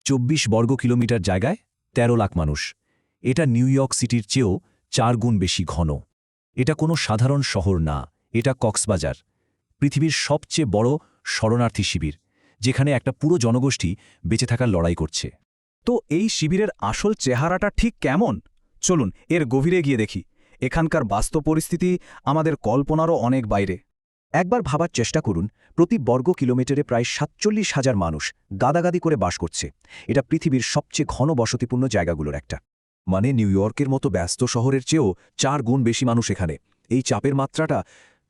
২৪ বর্গ কিলোমিটার জায়গায় ১৩ লাখ মানুষ। এটা নিউ ইয়র্ক সিটির চেয়েও ৪ গুণ বেশি ঘন। এটা কোনো সাধারণ শহর না, এটা কক্সবাজার, পৃথিবীর সবচেয়ে বড় শরণার্থী শিবির, যেখানে একটা পুরো জনগোষ্ঠী বেঁচে থাকার লড়াই করছে। তো এই শিবিরের আসল চেহারাটা ঠিক কেমন? চলুন এর গভীরে গিয়ে দেখি। এখানকার বাস্তব পরিস্থিতি আমাদের কল্পনারও অনেক বাইরে। একবার ভাবার চেষ্টা করুন, প্রতি বর্গ কিলোমিটারে প্রায় ৪৭,০০০ মানুষ গাদাগাদি করে বাস করছে। এটা পৃথিবীর সবচেয়ে ঘন বসতিপূর্ণ জায়গাগুলোর একটা। মানে নিউ ইয়র্কের মতো ব্যস্ত শহরের চেয়েও ৪ গুণ বেশি মানুষ এখানে। এই চাপের মাত্রাটা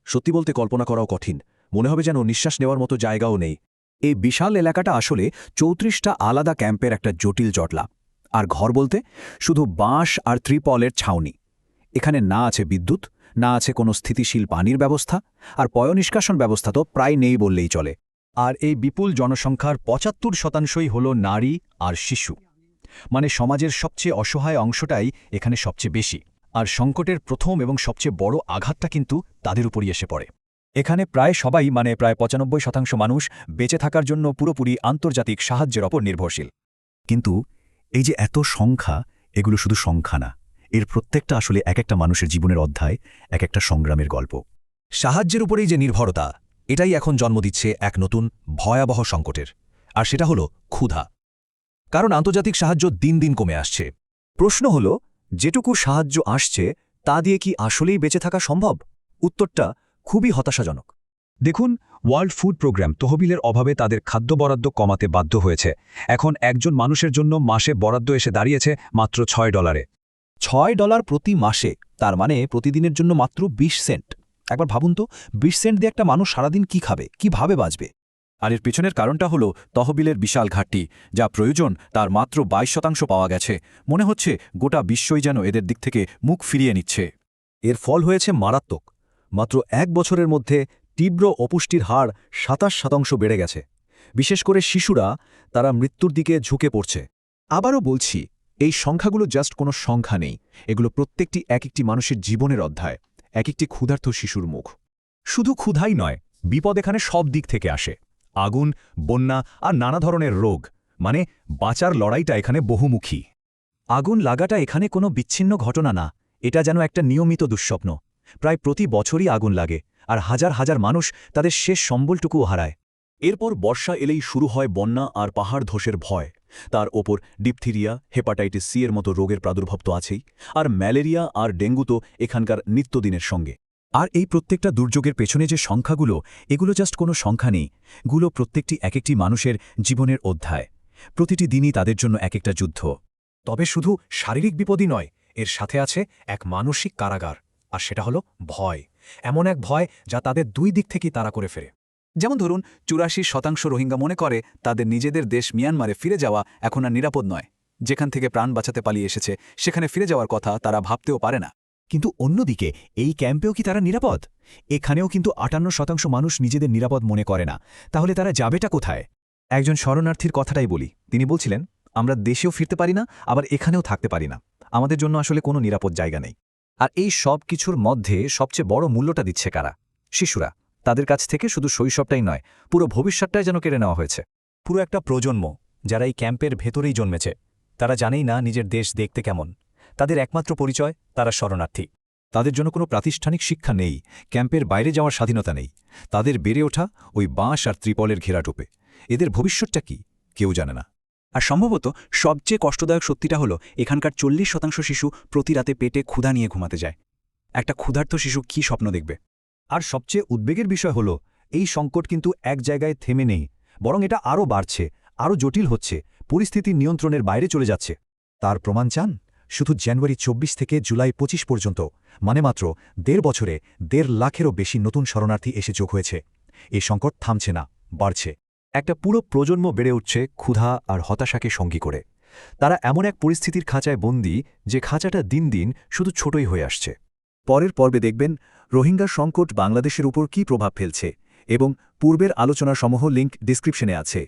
সত্যি বলতে কল্পনা করাও কঠিন। মনে হবে যেন নিঃশ্বাস নেওয়ার মতো জায়গাও নেই। এই বিশাল এলাকাটা আসলে ৩৪টা আলাদা ক্যাম্পের একটা জটিল জটলা। আর ঘর বলতে শুধু বাঁশ আর ত্রিপলের ছাউনি। এখানে না আছে বিদ্যুৎ, না আছে কোনো স্থিতিশীল পানির ব্যবস্থা, আর পয়ঃনিষ্কাশন ব্যবস্থা তো প্রায় নেই বললেই চলে। আর এই বিপুল জনসংখ্যার ৭৫% হল নারী আর শিশু। মানে সমাজের সবচেয়ে অসহায় অংশটাই এখানে সবচেয়ে বেশি। আর সংকটের প্রথম এবং সবচেয়ে বড় আঘাতটা কিন্তু তাদের উপরই এসে পড়ে। এখানে প্রায় সবাই, মানে প্রায় ৯৫% মানুষ বেঁচে থাকার জন্য পুরোপুরি আন্তর্জাতিক সাহায্যের ওপর নির্ভরশীল। কিন্তু এই যে এত সংখ্যা, এগুলো শুধু সংখ্যা না, এর প্রত্যেকটা আসলে এক একটা মানুষের জীবনের অধ্যায়, এক একটা সংগ্রামের গল্প। সাহায্যের উপরেই যে নির্ভরতা, এটাই এখন জন্ম দিচ্ছে এক নতুন ভয়াবহ সংকটের। আর সেটা হলো ক্ষুধা। কারণ আন্তর্জাতিক সাহায্য দিন দিন কমে আসছে। প্রশ্ন হল, যেটুকু সাহায্য আসছে তা দিয়ে কি আসলেই বেঁচে থাকা সম্ভব? উত্তরটা খুবই হতাশাজনক। দেখুন, ওয়ার্ল্ড ফুড প্রোগ্রাম তহবিলের অভাবে তাদের খাদ্য বরাদ্দ কমাতে বাধ্য হয়েছে। এখন একজন মানুষের জন্য মাসে বরাদ্দ এসে দাঁড়িয়েছে মাত্র $৬। $৬ প্রতি মাসে, তার মানে প্রতিদিনের জন্য মাত্র ২০ সেন্ট। একবার ভাবুন তো, ২০ সেন্ট দিয়ে একটা মানুষ সারাদিন কি খাবে, কিভাবে বাঁচবে? আর এর পেছনের কারণটা হলো তহবিলের বিশাল ঘাটতি। যা প্রয়োজন তার মাত্র ২২% পাওয়া গেছে। মনে হচ্ছে গোটা বিশ্বই যেন এদের দিক থেকে মুখ ফিরিয়ে নিচ্ছে। এর ফল হয়েছে মারাত্মক। মাত্র ১ বছরের মধ্যে তীব্র অপুষ্টির হার ২৭% বেড়ে গেছে। বিশেষ করে শিশুরা, তারা মৃত্যুর দিকে ঝুঁকে পড়ছে। আবারও বলছি, এই সংখ্যাগুলো জাস্ট কোনো সংখ্যা নেই, এগুলো প্রত্যেকটি এক একটি মানুষের জীবনের অধ্যায়, এক একটি ক্ষুধার্ত শিশুর মুখ। শুধু ক্ষুধাই নয়, বিপদ এখানে সব দিক থেকে আসে। আগুন, বন্যা আর নানা ধরনের রোগ, মানে বাঁচার লড়াইটা এখানে বহুমুখী। আগুন লাগাটা এখানে কোনো বিচ্ছিন্ন ঘটনা না, এটা যেন একটা নিয়মিত দুঃস্বপ্ন। প্রায় প্রতি বছরই আগুন লাগে, আর হাজার হাজার মানুষ তাদের শেষ সম্বলটুকুও হারায়। এরপর বর্ষা এলেই শুরু হয় বন্যা আর পাহাড় ধসের ভয়। তার ওপর ডিপথিরিয়া, হেপাটাইটিস সি এর মতো রোগের প্রাদুর্ভাব তো আছেই, আর ম্যালেরিয়া আর ডেঙ্গু তো এখানকার নিত্যদিনের সঙ্গে। আর এই প্রত্যেকটা দুর্যোগের পেছনে যে সংখ্যাগুলো, এগুলো জাস্ট কোনো সংখ্যা নেই, গুলো প্রত্যেকটি এক একটি মানুষের জীবনের অধ্যায়। প্রতিটি দিনই তাদের জন্য এক একটা যুদ্ধ। তবে শুধু শারীরিক বিপদই নয়, এর সাথে আছে এক মানসিক কারাগার। আর সেটা হলো ভয়। এমন এক ভয় যা তাদের দুই দিক থেকেই তাড়া করে ফেরে। যেমন ধরুন, ৮৪% রোহিঙ্গা মনে করে তাদের নিজেদের দেশ মিয়ানমারে ফিরে যাওয়া এখন আর নিরাপদ নয়। যেখান থেকে প্রাণ বাঁচাতে পালিয়ে এসেছে, সেখানে ফিরে যাওয়ার কথা তারা ভাবতেও পারে না। কিন্তু অন্যদিকে এই ক্যাম্পেও কি তারা নিরাপদ? এখানেও কিন্তু ৫৮% মানুষ নিজেদের নিরাপদ মনে করে না। তাহলে তারা যাবেটা কোথায়? একজন শরণার্থীর কথাটাই বলি, তিনি বলছিলেন, আমরা দেশেও ফিরতে পারি না, আবার এখানেও থাকতে পারি না। আমাদের জন্য আসলে কোনো নিরাপদ জায়গা নেই। আর এই সব কিছুর মধ্যে সবচেয়ে বড় মূল্যটা দিচ্ছে কারা? শিশুরা। তাদের কাছ থেকে শুধু শৈশবটাই নয়, পুরো ভবিষ্যৎটাই যেন কেড়ে নেওয়া হয়েছে। পুরো একটা প্রজন্ম, যারা এই ক্যাম্পের ভেতরেই জন্মেছে। তারা জানেই না নিজের দেশ দেখতে কেমন। তাদের একমাত্র পরিচয়, তারা শরণার্থী। তাদের জন্য কোনো প্রাতিষ্ঠানিক শিক্ষা নেই, ক্যাম্পের বাইরে যাওয়ার স্বাধীনতা নেই। তাদের বেড়ে ওঠা ওই বাঁশ আর ত্রিপলের ঘেরাটোপে। এদের ভবিষ্যৎটা কি, কেউ জানে না। আর সম্ভবত সবচেয়ে কষ্টদায়ক সত্যিটা হলো, এখানকার ৪০% শিশু প্রতি রাতে পেটে ক্ষুধা নিয়ে ঘুমাতে যায়। একটা ক্ষুধার্ত শিশু কী স্বপ্ন দেখবে? আর সবচেয়ে উদ্বেগের বিষয় হলো, এই সংকট কিন্তু এক জায়গায় থেমে নেই, বরং এটা আরও বাড়ছে, আরও জটিল হচ্ছে, পরিস্থিতি নিয়ন্ত্রণের বাইরে চলে যাচ্ছে। তার প্রমাণ চান? শুধু জানুয়ারি ২৪ থেকে জুলাই ২৫ পর্যন্ত, মানে মাত্র ১.৫ বছরে ১.৫ লাখেরও বেশি নতুন শরণার্থী এসে যোগ হয়েছে। এই সংকট থামছে না, বাড়ছে। একটা পুরো প্রজন্ম বেড়ে উঠছে ক্ষুধা আর হতাশাকে সঙ্গী করে। তারা এমন এক পরিস্থিতির খাঁচায় বন্দী, যে খাঁচাটা দিন দিন শুধু ছোটই হয়ে আসছে। পরের পর্বে দেখবেন রোহিঙ্গা সংকট বাংলাদেশের উপর কী প্রভাব ফেলছে, এবং পূর্বের আলোচনাসমূহ লিঙ্ক ডিসক্রিপশনে আছে।